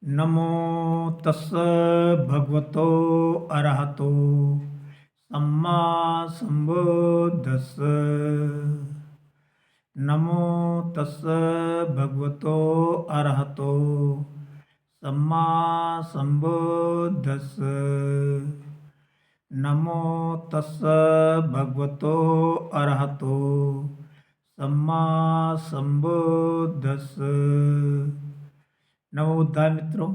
नमो तस्स भगवतो अरहतो सम्मा संबुद्धस्स। नमो तस्स भगवतो अरहतो सम्मा संबुद्धस्स। नमो तस्स भगवतो अरहतो सम्मा संबुद्धस्स। नवोद्धाय मित्रों,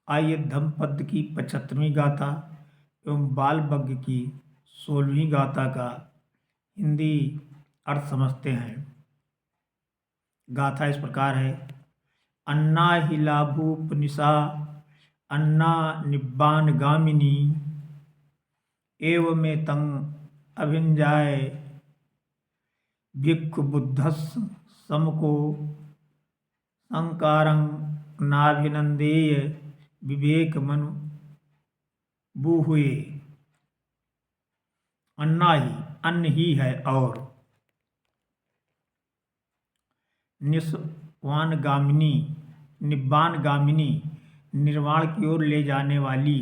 आइए धम्मपद की 75वीं गाथा एवं बालवग्ग की 16वीं गाथा का हिंदी अर्थ समझते हैं। गाथा इस प्रकार है। अन्ना ही लाभूपनिषा अन्ना निब्बान गामिनी एवमेतं अभिञ्जाय भिक्खु बुद्धस्स समको संकारं नाभिनंदेय विवेक मनु बूहुए। अन्ना ही अन्न ही है और निस्वानगामिनी निब्बानगामिनी निर्वाण की ओर ले जाने वाली।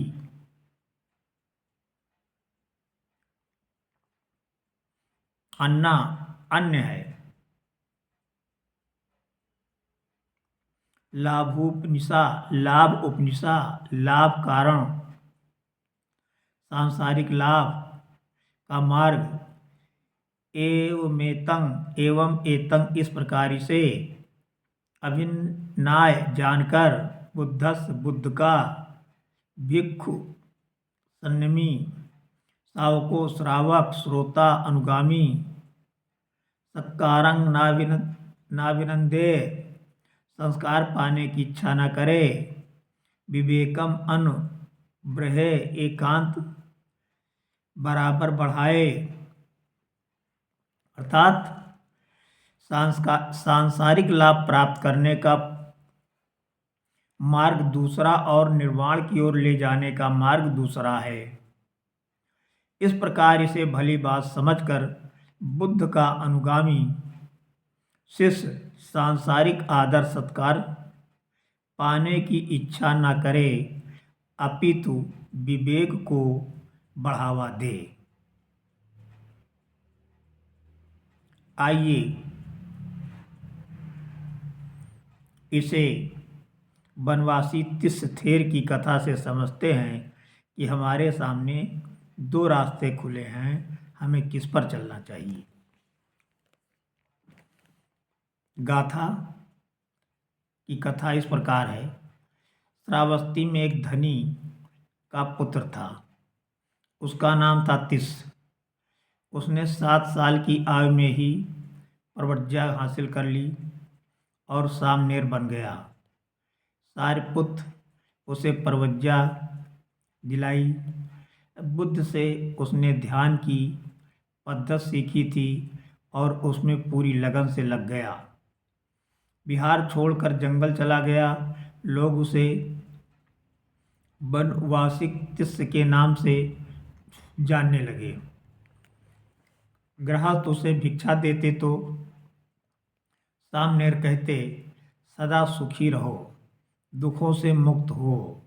अन्ना अन्न है। लाभोपनिषा लाभ उपनिषा लाभ कारण सांसारिक लाभ का मार्ग। एवं एतं इस प्रकार से अभिन्नाय जानकर बुद्धस बुद्ध का भिक्खु संयमी सावको श्रावक श्रोता अनुगामी सत्कारं नाभिनंदे संस्कार पाने की इच्छा न करे विवेकम अनुब्रहे एकांत बराबर बढ़ाए अर्थात सांसारिक लाभ प्राप्त करने का मार्ग दूसरा और निर्वाण की ओर ले जाने का मार्ग दूसरा है। इस प्रकार इसे भली बात समझकर बुद्ध का अनुगामी शिष्य सांसारिक आदर सत्कार पाने की इच्छा न करे अपितु विवेक को बढ़ावा दे। आइए इसे बनवासी तिस्सथेर की कथा से समझते हैं कि हमारे सामने दो रास्ते खुले हैं, हमें किस पर चलना चाहिए। गाथा की कथा इस प्रकार है। श्रावस्ती में एक धनी का पुत्र था। उसका नाम था तिस्स। उसने 7 साल की आयु में ही प्रव्रज्ञा हासिल कर ली और सामनेर बन गया। सारिपुत्र उसे प्रव्रज्ञा दिलाई। बुद्ध से उसने ध्यान की पद्धति सीखी थी और उसमें पूरी लगन से लग गया। बिहार छोड़कर जंगल चला गया। लोग उसे बनवासिक तिस्स के नाम से जानने लगे। गृहस्थ उसे भिक्षा देते तो सामनेर कहते, सदा सुखी रहो, दुखों से मुक्त हो।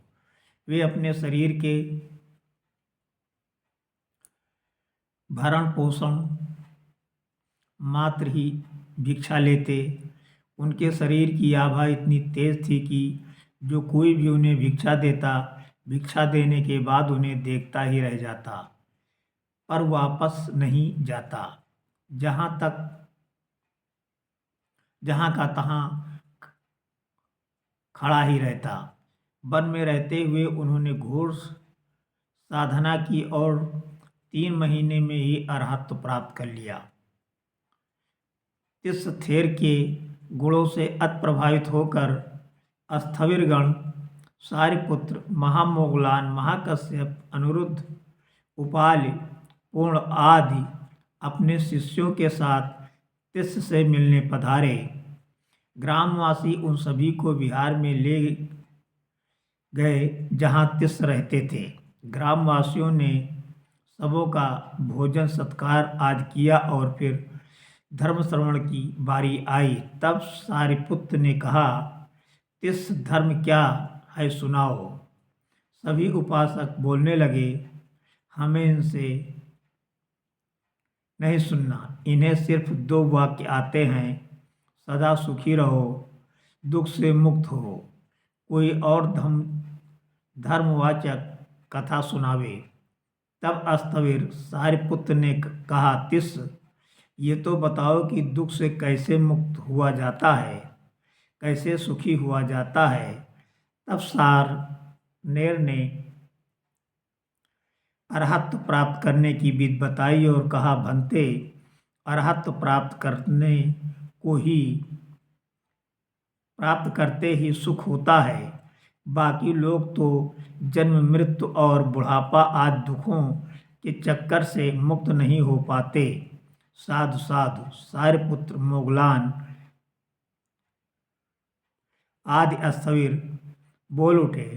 वे अपने शरीर के भरण पोषण मात्र ही भिक्षा लेते। उनके शरीर की आभा इतनी तेज थी कि जो कोई भी उन्हें भिक्षा देता, भिक्षा देने के बाद उन्हें देखता ही रह जाता, पर वापस नहीं जाता। जहाँ का तहाँ खड़ा ही रहता। वन में रहते हुए उन्होंने घोर साधना की और 3 महीने में ही अरहत्व प्राप्त कर लिया। तिस्सथेर के गुणों से अति प्रभावित होकर स्थविरगण सारिपुत्र, महामोगलान, महाकश्यप, अनिरुद्ध, उपालि, पूर्ण आदि अपने शिष्यों के साथ तिस्स से मिलने पधारे। ग्रामवासी उन सभी को बिहार में ले गए जहाँ तिस्स रहते थे। ग्रामवासियों ने सबों का भोजन सत्कार आदि किया और फिर धर्म श्रवण की बारी आई। तब सारिपुत्र ने कहा, तिस्स धर्म क्या है सुनाओ। सभी उपासक बोलने लगे, हमें इनसे नहीं सुनना, इन्हें सिर्फ 2 वाक्य आते हैं, सदा सुखी रहो, दुख से मुक्त हो। कोई और धर्मवाचक कथा सुनावे। तब अस्तवीर सारिपुत्र ने कहा, तिस, ये तो बताओ कि दुख से कैसे मुक्त हुआ जाता है, कैसे सुखी हुआ जाता है। तब सारनेर ने अरहत्व प्राप्त करने की विधि बताई और कहा, भंते, अरहत्व प्राप्त करते ही सुख होता है। बाकी लोग तो जन्म मृत्यु और बुढ़ापा आदि दुखों के चक्कर से मुक्त नहीं हो पाते। साधु साधु। सारिपुत्र, मोगलान आदि अस्तवीर बोल उठे,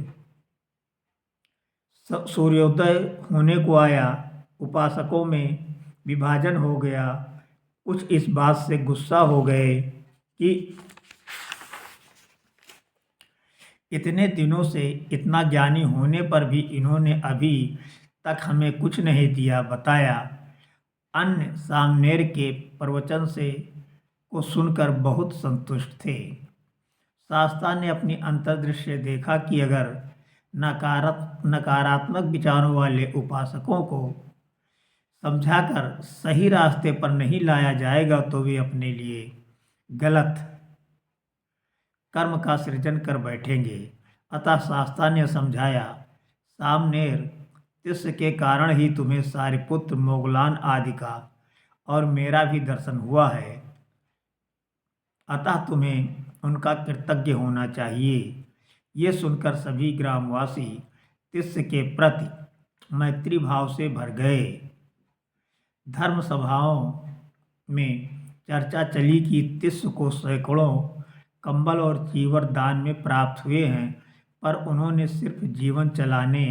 सूर्योदय होने को आया, उपासकों में विभाजन हो गया। कुछ इस बात से गुस्सा हो गए कि इतने दिनों से इतना ज्ञानी होने पर भी इन्होंने अभी तक हमें कुछ नहीं दिया बताया। अन्य सामनेर के प्रवचन से को सुनकर बहुत संतुष्ट थे। शास्ता ने अपनी अंतर्दृष्टि से देखा कि अगर नकारात्मक विचारों वाले उपासकों को समझाकर सही रास्ते पर नहीं लाया जाएगा तो वे अपने लिए गलत कर्म का सृजन कर बैठेंगे। अतः शास्ता ने समझाया, सामनेर, तिस के कारण ही तुम्हें सारिपुत्र, मोगलान आदि का और मेरा भी दर्शन हुआ है। अतः तुम्हें उनका कृतज्ञ होना चाहिए। ये सुनकर सभी ग्रामवासी तिस के प्रति मैत्री भाव से भर गए। धर्म सभाओं में चर्चा चली कि तिस को सैकड़ों कंबल और चीवर दान में प्राप्त हुए हैं, पर उन्होंने सिर्फ जीवन चलाने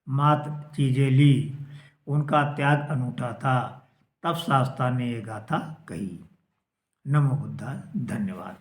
मात्र चीजें ली। उनका त्याग अनूठा था। तब शास्ता ने ये गाथा कही। नमो बुद्धाय। धन्यवाद।